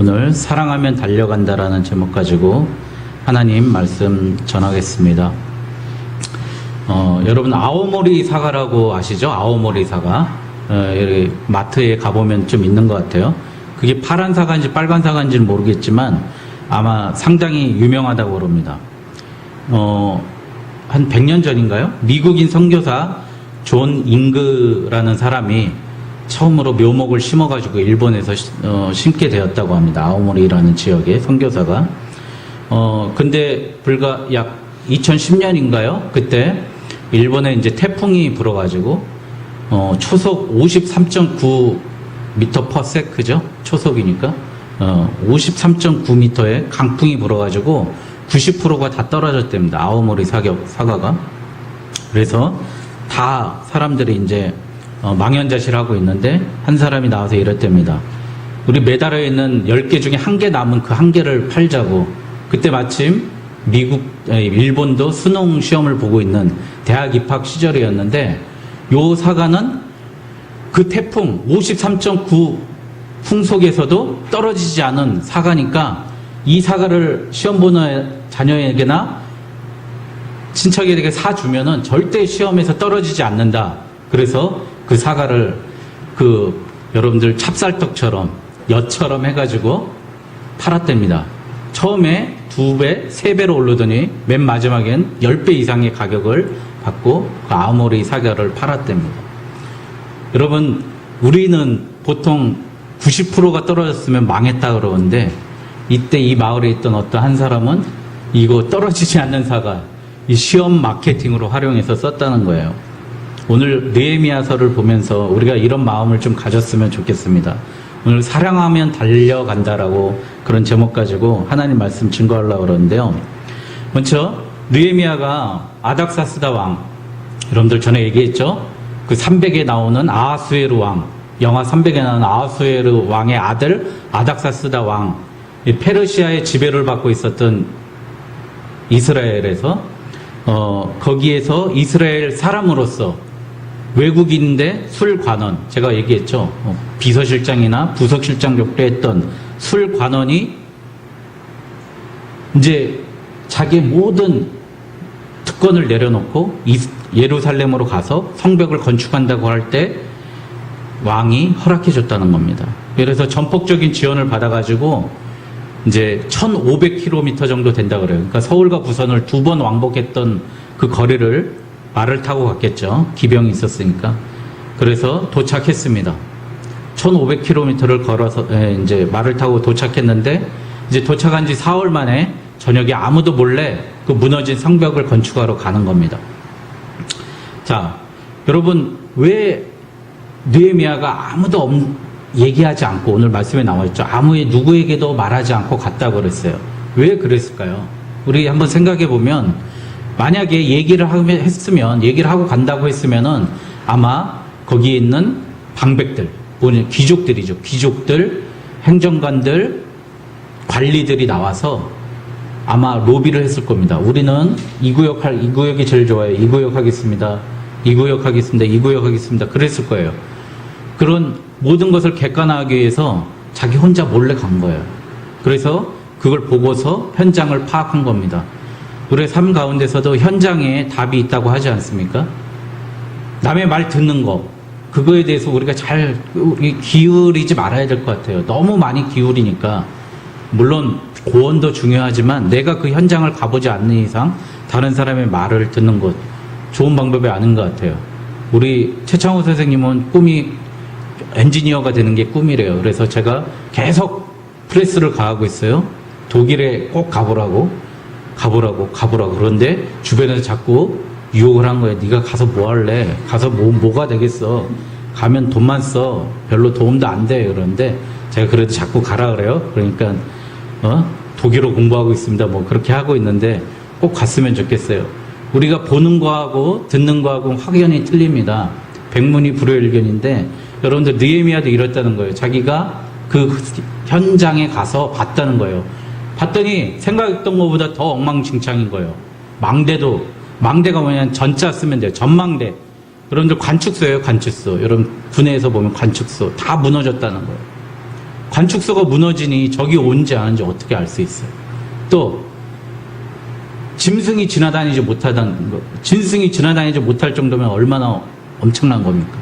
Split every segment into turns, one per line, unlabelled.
오늘 사랑하면 달려간다라는 제목 가지고 하나님 말씀 전하겠습니다. 여러분 아오모리 사과라고 아시죠? 아오모리 사과. 여기 마트에 가보면 좀 있는 것 같아요. 그게 파란 사과인지 빨간 사과인지는 모르겠지만 아마 상당히 유명하다고 그럽니다. 한 100년 전인가요? 미국인 선교사 존 잉그라는 사람이 처음으로 묘목을 심어가지고 일본에서 심게 되었다고 합니다. 아오모리라는 지역에 선교사가. 근데 불과 약 2010년인가요? 그때 일본에 이제 태풍이 불어가지고 초속 53.9m/s죠? 초속이니까 53.9m의 강풍이 불어가지고 90%가 다 떨어졌답니다. 아오모리 사과가. 그래서 다 사람들이 이제 망연자실하고 있는데 한 사람이 나와서 이랬답니다. 우리 매달아 있는 10개 중에 1개 남은 그 1개를 팔자고. 그때 마침 일본도 수능 시험을 보고 있는 대학 입학 시절이었는데 요 사과는 그 태풍 53.9 풍속에서도 떨어지지 않은 사과니까 이 사과를 시험 보는 자녀에게나 친척에게 사주면은 절대 시험에서 떨어지지 않는다. 그래서 그 사과를 여러분들 찹쌀떡처럼 엿처럼 해가지고 팔았답니다. 처음에 2배, 3배로 오르더니 맨 마지막엔 10배 이상의 가격을 받고 그 아오모리 사과를 팔았답니다. 여러분, 우리는 보통 90%가 떨어졌으면 망했다 그러는데 이때 이 마을에 있던 어떤 한 사람은 이거 떨어지지 않는 사과, 이 시험 마케팅으로 활용해서 썼다는 거예요. 오늘 느헤미야서를 보면서 우리가 이런 마음을 좀 가졌으면 좋겠습니다. 오늘 사랑하면 달려간다라고 그런 제목 가지고 하나님 말씀 증거하려고 그러는데요. 먼저 느헤미야가 아닥사스다 왕, 여러분들 전에 얘기했죠? 그 300에 나오는 아하수에르 왕, 영화 300에 나오는 아하수에르 왕의 아들 아닥사스다 왕, 페르시아의 지배를 받고 있었던 이스라엘에서 거기에서 이스라엘 사람으로서 외국인인데 술관원, 제가 얘기했죠. 비서실장이나 부서실장 정도 했던 술관원이 이제 자기의 모든 특권을 내려놓고 예루살렘으로 가서 성벽을 건축한다고 할 때 왕이 허락해 줬다는 겁니다. 그래서 전폭적인 지원을 받아가지고 이제 1500km 정도 된다 그래요. 그러니까 서울과 부산을 2번 왕복했던 그 거리를 말을 타고 갔겠죠. 기병이 있었으니까. 그래서 도착했습니다. 1500km를 걸어서 이제 말을 타고 도착했는데 이제 도착한 지 4월 만에 저녁에 아무도 몰래 그 무너진 성벽을 건축하러 가는 겁니다. 자, 여러분 왜 느헤미야가 아무도 얘기하지 않고 오늘 말씀에 나와 있죠. 누구에게도 말하지 않고 갔다고 그랬어요. 왜 그랬을까요? 우리 한번 생각해 보면 만약에 얘기를 하고 간다고 했으면은 아마 거기에 있는 방백들, 귀족들이죠. 귀족들, 행정관들, 관리들이 나와서 아마 로비를 했을 겁니다. 우리는 이 구역이 제일 좋아요. 이 구역 하겠습니다. 이 구역 하겠습니다. 이 구역 하겠습니다. 그랬을 거예요. 그런 모든 것을 객관화하기 위해서 자기 혼자 몰래 간 거예요. 그래서 그걸 보고서 현장을 파악한 겁니다. 우리의 삶 가운데서도 현장에 답이 있다고 하지 않습니까? 남의 말 듣는 거, 그거에 대해서 우리가 잘 기울이지 말아야 될 것 같아요. 너무 많이 기울이니까. 물론 고언도 중요하지만 내가 그 현장을 가보지 않는 이상 다른 사람의 말을 듣는 것 좋은 방법이 아닌 것 같아요. 우리 최창호 선생님은 꿈이 엔지니어가 되는 게 꿈이래요. 그래서 제가 계속 프레스를 가하고 있어요. 독일에 꼭 가보라고. 그런데 주변에서 자꾸 유혹을 한 거예요. 네가 가서 뭐 할래? 가서 뭐가 되겠어? 가면 돈만 써. 별로 도움도 안 돼. 그러는데 제가 그래도 자꾸 가라 그래요. 그러니까 독일어 공부하고 있습니다. 뭐 그렇게 하고 있는데 꼭 갔으면 좋겠어요. 우리가 보는 거하고 듣는 거하고 확연히 틀립니다. 백문이 불여일견인데 여러분들 느헤미야도 이랬다는 거예요. 자기가 그 현장에 가서 봤다는 거예요. 봤더니 생각했던 것보다 더 엉망진창인 거예요. 망대가 뭐냐면 전자 쓰면 돼요. 전망대. 여러분들 관측소예요. 관측소. 여러분 군에서 보면 관측소 다 무너졌다는 거예요. 관축소가 무너지니 적이 온지 아는지 어떻게 알 수 있어요? 또 짐승이 지나다니지 못하다는 거, 짐승이 지나다니지 못할 정도면 얼마나 엄청난 겁니까?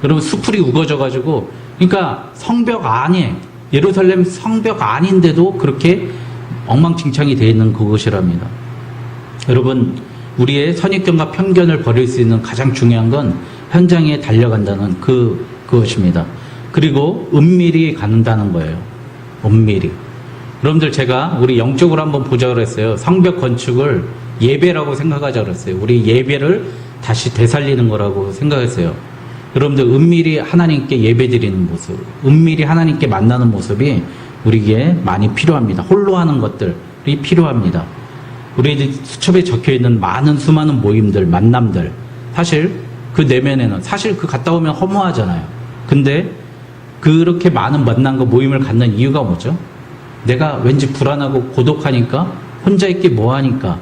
여러분, 수풀이 우거져가지고, 그러니까 성벽 안에, 예루살렘 성벽 안인데도 그렇게 엉망진창이 되어 있는 그것이랍니다. 여러분, 우리의 선입견과 편견을 버릴 수 있는 가장 중요한 건 현장에 달려간다는 그것입니다. 그리고 은밀히 간다는 거예요. 은밀히. 여러분들, 제가 우리 영적으로 한번 보자 그랬어요. 성벽 건축을 예배라고 생각하자 그랬어요. 우리 예배를 다시 되살리는 거라고 생각했어요. 여러분들, 은밀히 하나님께 예배드리는 모습, 은밀히 하나님께 만나는 모습이 우리에게 많이 필요합니다. 홀로 하는 것들이 필요합니다. 우리 수첩에 적혀있는 수많은 모임들, 만남들, 사실 그 내면에는, 사실 그 갔다 오면 허무하잖아요. 근데 그렇게 많은 만남과 모임을 갖는 이유가 뭐죠? 내가 왠지 불안하고 고독하니까, 혼자 있기 뭐하니까,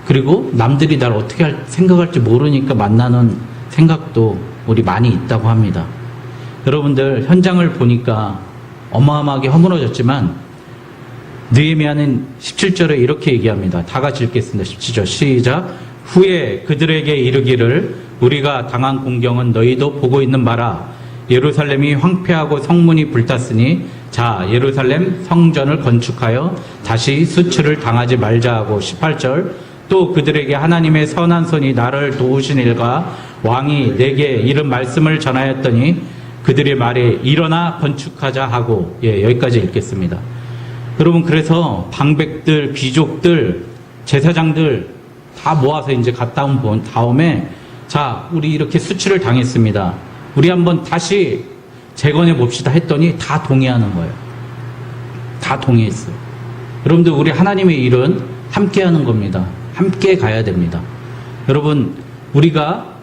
그리고 남들이 날 어떻게 생각할지 모르니까 만나는 생각도 우리 많이 있다고 합니다. 여러분들, 현장을 보니까 어마어마하게 허물어졌지만 느헤미야는 17절에 이렇게 얘기합니다. 다 같이 읽겠습니다. 17절 시작. 후에 그들에게 이르기를 우리가 당한 공경은 너희도 보고 있는 바라. 예루살렘이 황폐하고 성문이 불탔으니 자, 예루살렘 성전을 건축하여 다시 수치를 당하지 말자 하고 18절 또 그들에게 하나님의 선한 손이 나를 도우신 일과 왕이 내게 이런 말씀을 전하였더니 그들의 말에 일어나 건축하자 하고, 여기까지 읽겠습니다. 여러분, 그래서 방백들, 귀족들, 제사장들 다 모아서 이제 갔다 온 다음에, 자, 우리 이렇게 수치를 당했습니다. 우리 한번 다시 재건해 봅시다 했더니 다 동의하는 거예요. 다 동의했어요. 여러분들, 우리 하나님의 일은 함께 하는 겁니다. 함께 가야 됩니다. 여러분, 우리가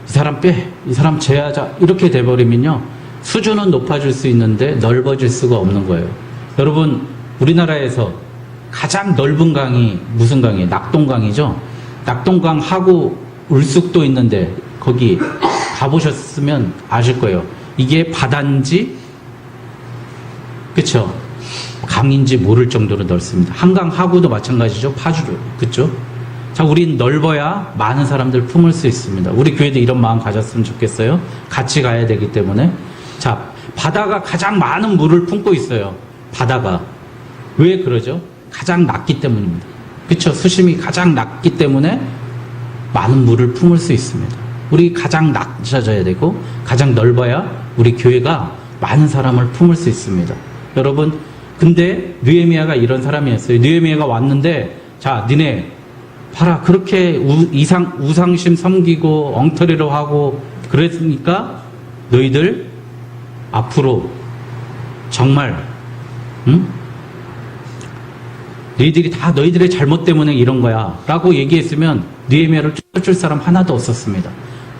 이 사람 빼, 이 사람 제하자 이렇게 돼버리면요, 수준은 높아질 수 있는데 넓어질 수가 없는 거예요. 여러분, 우리나라에서 가장 넓은 강이 무슨 강이에요? 낙동강이죠. 낙동강하고 울쑥도 있는데 거기 가보셨으면 아실 거예요. 이게 바다인지 그쵸? 강인지 모를 정도로 넓습니다. 한강하고도 마찬가지죠. 파주도 그쵸? 자, 우린 넓어야 많은 사람들 품을 수 있습니다. 우리 교회도 이런 마음 가졌으면 좋겠어요. 같이 가야 되기 때문에. 자, 바다가 가장 많은 물을 품고 있어요. 바다가. 왜 그러죠? 가장 낮기 때문입니다. 그쵸? 수심이 가장 낮기 때문에 많은 물을 품을 수 있습니다. 우리 가장 낮아져야 되고 가장 넓어야 우리 교회가 많은 사람을 품을 수 있습니다. 여러분, 근데 느헤미야가 이런 사람이었어요. 느헤미야가 왔는데, 자, 니네 봐라, 그렇게 우상심 섬기고 엉터리로 하고 그랬으니까 너희들 앞으로 정말 너희들이 다 너희들의 잘못 때문에 이런 거야 라고 얘기했으면 느헤미야를 쫓을 사람 하나도 없었습니다.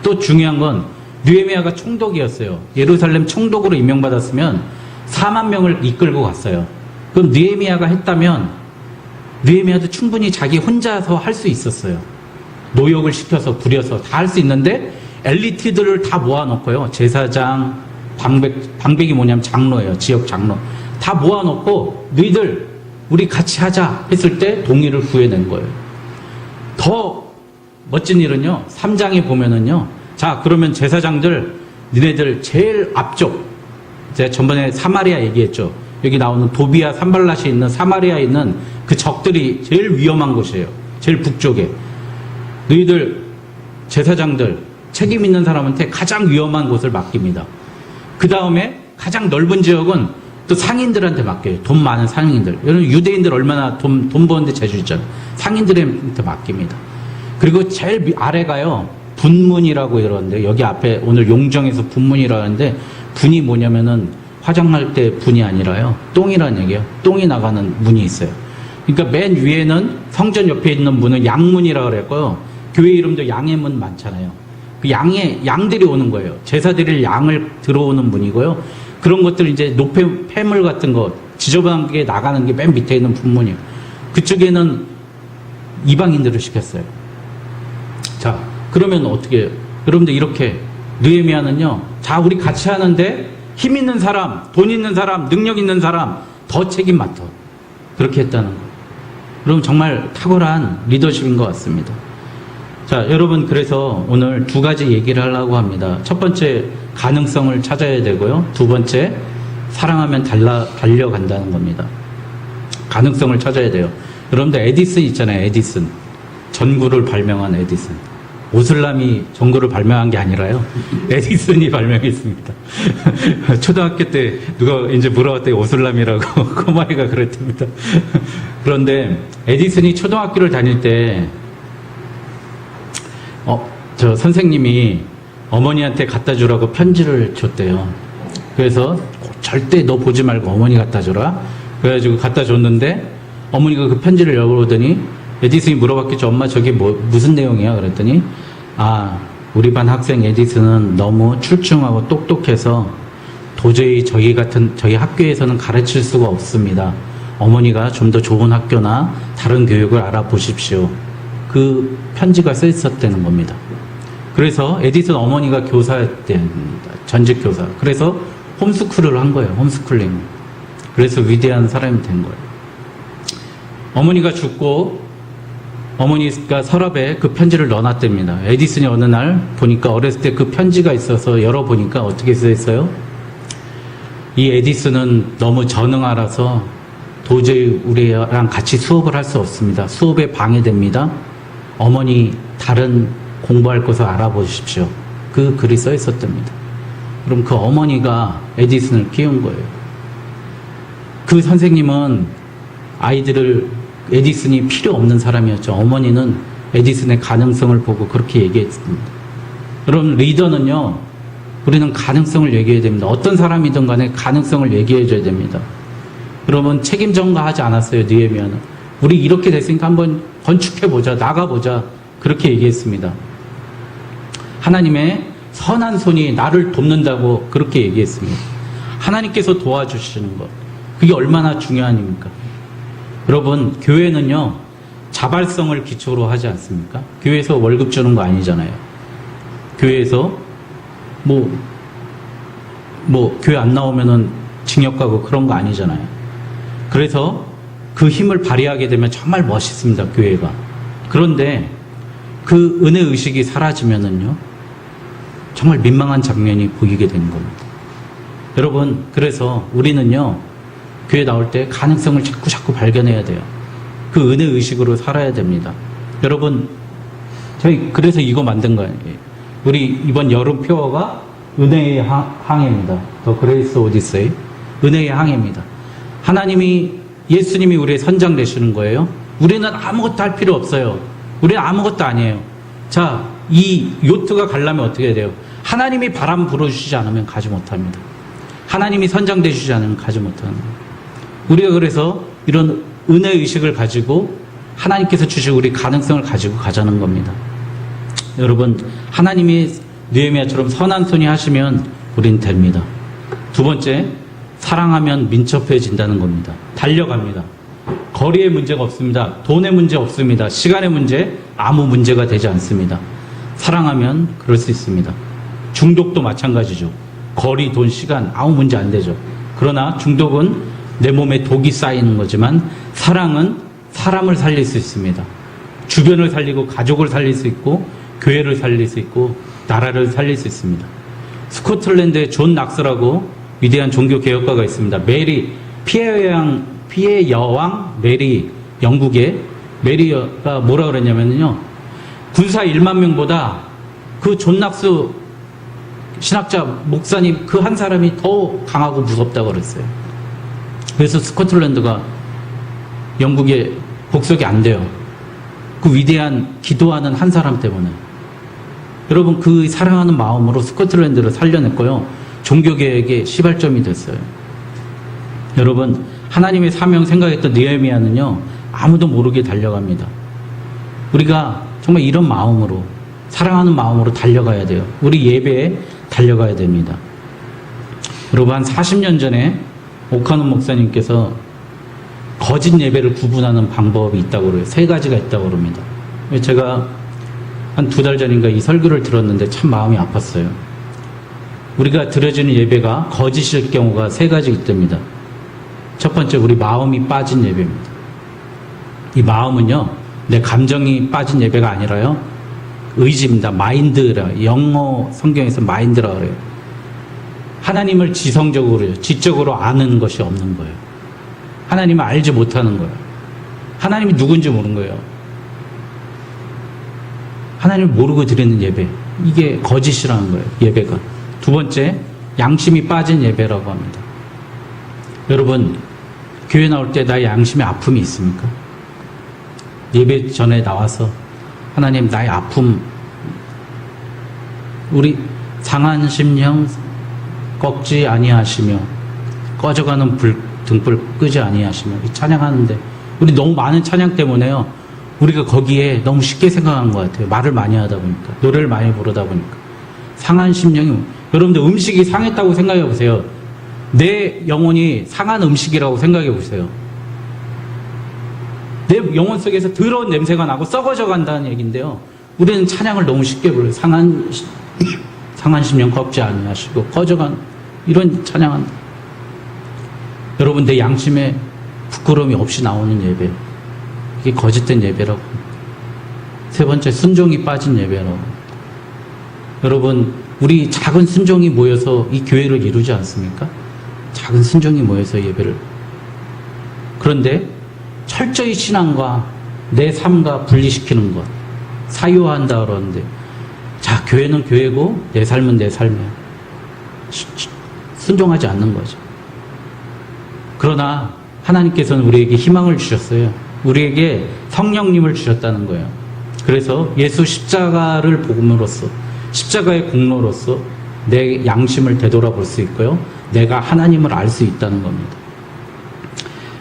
또 중요한 건 느헤미야가 총독이었어요. 예루살렘 총독으로 임명받았으면 4만 명을 이끌고 갔어요. 그럼 느헤미야가 했다면 느헤미야도 충분히 자기 혼자서 할 수 있었어요. 노역을 시켜서 부려서 다 할 수 있는데 엘리트들을 다 모아놓고요. 제사장, 방백이 뭐냐면 장로예요. 지역 장로. 다 모아놓고 너희들 우리 같이 하자 했을 때 동의를 구해낸 거예요. 더 멋진 일은요. 3장에 보면은요. 자, 그러면 제사장들 니네들 제일 앞쪽, 제가 전번에 사마리아 얘기했죠. 여기 나오는 도비아 산발랏이 있는 사마리아에 있는 그 적들이 제일 위험한 곳이에요. 제일 북쪽에. 너희들 제사장들 책임 있는 사람한테 가장 위험한 곳을 맡깁니다. 그 다음에 가장 넓은 지역은 또 상인들한테 맡겨요. 돈 많은 상인들. 여러분, 유대인들 얼마나 돈 버는데 재주 있잖아요. 상인들한테 맡깁니다. 그리고 제일 아래가요. 분문이라고 이러는데, 여기 앞에 오늘 용정에서 분문이라고 하는데, 분이 뭐냐면은 화장할 때 분이 아니라요. 똥이라는 얘기예요. 똥이 나가는 문이 있어요. 그러니까 맨 위에는 성전 옆에 있는 문은 양문이라고 그랬고요. 교회 이름도 양의 문 많잖아요. 그 양들이 오는 거예요. 제사 드릴 양을 들어오는 문이고요. 그런 것들 이제 폐물 같은 거 지저분한 게 나가는 게 맨 밑에 있는 분문이에요. 그쪽에는 이방인들을 시켰어요. 자, 그러면 어떻게 해요? 여러분들, 이렇게 느헤미야는요. 자, 우리 같이 하는데 힘 있는 사람, 돈 있는 사람, 능력 있는 사람 더 책임 맡아. 그렇게 했다는 거. 그럼 정말 탁월한 리더십인 것 같습니다. 자, 여러분, 그래서 오늘 두 가지 얘기를 하려고 합니다. 첫 번째, 가능성을 찾아야 되고요. 두 번째, 사랑하면 달려간다는 겁니다. 가능성을 찾아야 돼요. 여러분들 에디슨 있잖아요. 에디슨. 전구를 발명한 에디슨. 오슬람이 전구를 발명한 게 아니라요. 에디슨이 발명했습니다. 초등학교 때 누가 이제 물어봤더니 오슬람이라고 꼬마이가 그랬답니다. 그런데 에디슨이 초등학교를 다닐 때 저 선생님이 어머니한테 갖다 주라고 편지를 줬대요. 그래서 절대 너 보지 말고 어머니 갖다 줘라. 그래가지고 갖다 줬는데 어머니가 그 편지를 열어보더니 에디슨이 물어봤겠죠. 엄마 저게 무슨 내용이야? 그랬더니 우리 반 학생 에디슨은 너무 출중하고 똑똑해서 도저히 저희 학교에서는 가르칠 수가 없습니다. 어머니가 좀 더 좋은 학교나 다른 교육을 알아보십시오. 그 편지가 써 있었다는 겁니다. 그래서 에디슨 어머니가 교사였답니다. 전직 교사. 그래서 홈스쿨을 한 거예요. 홈스쿨링. 그래서 위대한 사람이 된 거예요. 어머니가 죽고 어머니가 서랍에 그 편지를 넣어놨답니다. 에디슨이 어느 날 보니까 어렸을 때 그 편지가 있어서 열어보니까 어떻게 써 있어요? 이 에디슨은 너무 전능하라서 도저히 우리랑 같이 수업을 할 수 없습니다. 수업에 방해됩니다. 어머니 다른 공부할 것을 알아보십시오. 그 글이 써 있었답니다. 그럼 그 어머니가 에디슨을 키운 거예요. 그 선생님은 에디슨이 필요 없는 사람이었죠. 어머니는 에디슨의 가능성을 보고 그렇게 얘기했습니다. 여러분, 리더는요, 우리는 가능성을 얘기해야 됩니다. 어떤 사람이든 간에 가능성을 얘기해줘야 됩니다. 여러분, 책임 전가하지 않았어요, 느헤미야는. 우리 이렇게 됐으니까 한번 건축해보자, 나가보자. 그렇게 얘기했습니다. 하나님의 선한 손이 나를 돕는다고 그렇게 얘기했습니다. 하나님께서 도와주시는 것. 그게 얼마나 중요한 일입니까? 여러분, 교회는요, 자발성을 기초로 하지 않습니까? 교회에서 월급 주는 거 아니잖아요. 교회에서 교회 안 나오면은 징역 가고 그런 거 아니잖아요. 그래서 그 힘을 발휘하게 되면 정말 멋있습니다, 교회가. 그런데 그 은혜 의식이 사라지면은요, 정말 민망한 장면이 보이게 되는 겁니다. 여러분, 그래서 우리는요, 교회 나올 때 가능성을 자꾸 발견해야 돼요. 그 은혜 의식으로 살아야 됩니다. 여러분, 저희 그래서 이거 만든 거예요. 우리 이번 여름 표어가 은혜의 항해입니다. 더 그레이스 오디세이. 은혜의 항해입니다. 예수님이 우리의 선장 되시는 거예요. 우리는 아무것도 할 필요 없어요. 우리는 아무것도 아니에요. 자, 이 요트가 가려면 어떻게 해야 돼요? 하나님이 바람 불어주시지 않으면 가지 못합니다. 하나님이 선장 되시지 않으면 가지 못하는 거예요. 우리가 그래서 이런 은혜 의식을 가지고 하나님께서 주신 우리 가능성을 가지고 가자는 겁니다. 여러분, 하나님이 느헤미야처럼 선한 손이 하시면 우린 됩니다. 두 번째, 사랑하면 민첩해진다는 겁니다. 달려갑니다. 거리의 문제가 없습니다. 돈의 문제 없습니다. 시간의 문제, 아무 문제가 되지 않습니다. 사랑하면 그럴 수 있습니다. 중독도 마찬가지죠. 거리, 돈, 시간 아무 문제 안 되죠. 그러나 중독은 내 몸에 독이 쌓이는 거지만 사랑은 사람을 살릴 수 있습니다. 주변을 살리고 가족을 살릴 수 있고 교회를 살릴 수 있고 나라를 살릴 수 있습니다. 스코틀랜드에 존 낙스라고 위대한 종교 개혁가가 있습니다. 피해 여왕 메리, 영국의 메리가 뭐라 그랬냐면요, 군사 1만 명보다 그 존 낙스 신학자 목사님 그 한 사람이 더 강하고 무섭다고 그랬어요. 그래서 스코틀랜드가 영국의 복속이 안 돼요. 그 위대한 기도하는 한 사람 때문에. 여러분, 그 사랑하는 마음으로 스코틀랜드를 살려냈고요, 종교개혁의 시발점이 됐어요. 여러분, 하나님의 사명 생각했던 느헤미야는요, 아무도 모르게 달려갑니다. 우리가 정말 이런 마음으로, 사랑하는 마음으로 달려가야 돼요. 우리 예배에 달려가야 됩니다. 여러분, 한 40년 전에 오카논 목사님께서 거짓 예배를 구분하는 방법이 있다고 그래요. 3가지가 있다고 그럽니다. 제가 한 2달 전인가 이 설교를 들었는데 참 마음이 아팠어요. 우리가 드려지는 예배가 거짓일 경우가 세 가지 있답니다. 첫 번째, 우리 마음이 빠진 예배입니다. 이 마음은요, 내 감정이 빠진 예배가 아니라요, 의지입니다. 마인드라, 영어 성경에서 마인드라 그래요. 하나님을 지성적으로, 지적으로 아는 것이 없는 거예요. 하나님을 알지 못하는 거예요. 하나님이 누군지 모르는 거예요. 하나님을 모르고 드리는 예배, 이게 거짓이라는 거예요. 예배가. 두 번째, 양심이 빠진 예배라고 합니다. 여러분, 교회 나올 때 나의 양심에 아픔이 있습니까? 예배 전에 나와서 하나님, 나의 아픔, 우리 상한 심령 꺾지 아니하시며 꺼져가는 등불 끄지 아니하시며, 이 찬양하는데 우리 너무 많은 찬양 때문에요, 우리가 거기에 너무 쉽게 생각한 것 같아요. 말을 많이 하다 보니까, 노래를 많이 부르다 보니까. 상한 심령이, 여러분들 음식이 상했다고 생각해 보세요. 내 영혼이 상한 음식이라고 생각해 보세요. 내 영혼 속에서 더러운 냄새가 나고 썩어져 간다는 얘기인데요, 우리는 찬양을 너무 쉽게 불러요. 상한 심령 꺾지 아니하시고 꺼져간, 이런 찬양한다. 여러분, 내 양심에 부끄러움이 없이 나오는 예배, 이게 거짓된 예배라고 합니다. 세 번째, 순종이 빠진 예배라고 합니다. 여러분, 우리 작은 순종이 모여서 이 교회를 이루지 않습니까? 작은 순종이 모여서 예배를. 그런데 철저히 신앙과 내 삶과 분리시키는 것, 사유화한다 그러는데, 자, 교회는 교회고 내 삶은 내 삶이야. 순종하지 않는 거죠. 그러나 하나님께서는 우리에게 희망을 주셨어요. 우리에게 성령님을 주셨다는 거예요. 그래서 예수 십자가를 복음으로써, 십자가의 공로로서 내 양심을 되돌아볼 수 있고요, 내가 하나님을 알 수 있다는 겁니다.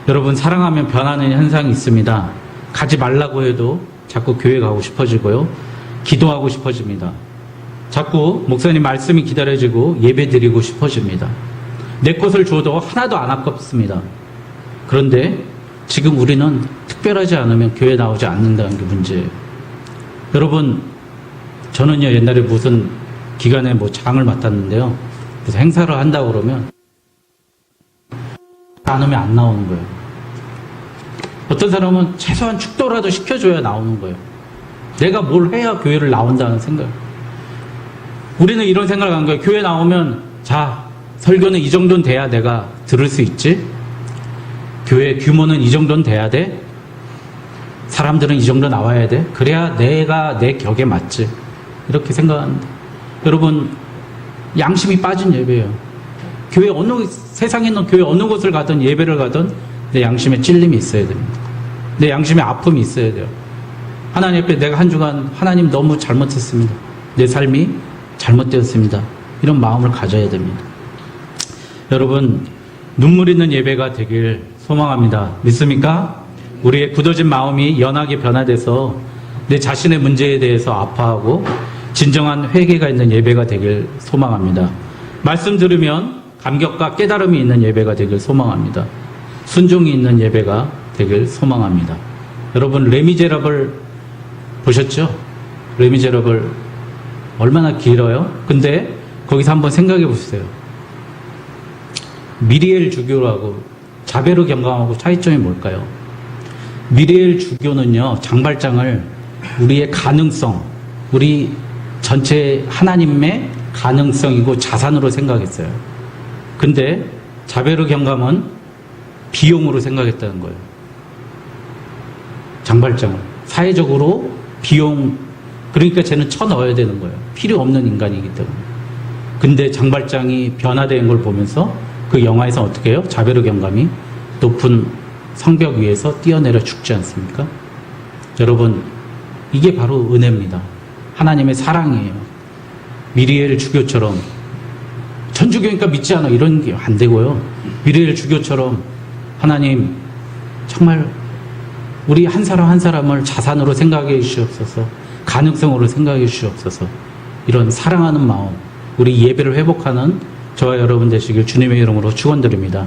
여러분, 사랑하면 변하는 현상이 있습니다. 가지 말라고 해도 자꾸 교회 가고 싶어지고요, 기도하고 싶어집니다. 자꾸 목사님 말씀이 기다려지고 예배 드리고 싶어집니다. 내 것을 줘도 하나도 안 아깝습니다. 그런데 지금 우리는 특별하지 않으면 교회 나오지 않는다는 게 문제예요. 여러분, 저는요, 옛날에 무슨 기관에 장을 맡았는데요, 무슨 행사를 한다고 그러면 안 오면 안 나오는 거예요. 어떤 사람은 최소한 축도라도 시켜줘야 나오는 거예요. 내가 뭘 해야 교회를 나온다는 생각. 우리는 이런 생각을 한 거예요. 교회 나오면, 자, 설교는 이 정도는 돼야 내가 들을 수 있지? 교회 규모는 이 정도는 돼야 돼? 사람들은 이 정도 나와야 돼? 그래야 내가 내 격에 맞지. 이렇게 생각합니다. 여러분, 양심이 빠진 예배예요. 교회 세상에 있는 교회 어느 곳을 가든 예배를 가든 내 양심에 찔림이 있어야 됩니다. 내 양심에 아픔이 있어야 돼요. 하나님 앞에 내가 한 주간, 하나님 너무 잘못했습니다. 내 삶이 잘못되었습니다. 이런 마음을 가져야 됩니다. 여러분, 눈물 있는 예배가 되길 소망합니다. 믿습니까? 우리의 굳어진 마음이 연하게 변화돼서 내 자신의 문제에 대해서 아파하고 진정한 회개가 있는 예배가 되길 소망합니다. 말씀 들으면 감격과 깨달음이 있는 예배가 되길 소망합니다. 순종이 있는 예배가 되길 소망합니다. 여러분, 레미제라블 보셨죠? 레미제라블 얼마나 길어요? 근데 거기서 한번 생각해 보세요. 미리엘 주교라고 자베르 경감하고 차이점이 뭘까요? 미리엘 주교는요, 장발장을 우리의 가능성, 우리 전체 하나님의 가능성이고 자산으로 생각했어요. 근데 자베르 경감은 비용으로 생각했다는 거예요. 장발장을 사회적으로 비용, 그러니까 쟤는 쳐넣어야 되는 거예요. 필요 없는 인간이기 때문에. 근데 장발장이 변화된 걸 보면서 그 영화에서 어떻게 해요? 자베르 경감이 높은 성벽 위에서 뛰어내려 죽지 않습니까? 여러분, 이게 바로 은혜입니다. 하나님의 사랑이에요. 미리엘 주교처럼, 천주교니까 믿지 않아, 이런 게 안 되고요. 미리엘 주교처럼 하나님 정말 우리 한 사람 한 사람을 자산으로 생각해 주시옵소서, 가능성으로 생각해 주시옵소서. 이런 사랑하는 마음, 우리 예배를 회복하는 저와 여러분 되시길 주님의 이름으로 축원드립니다.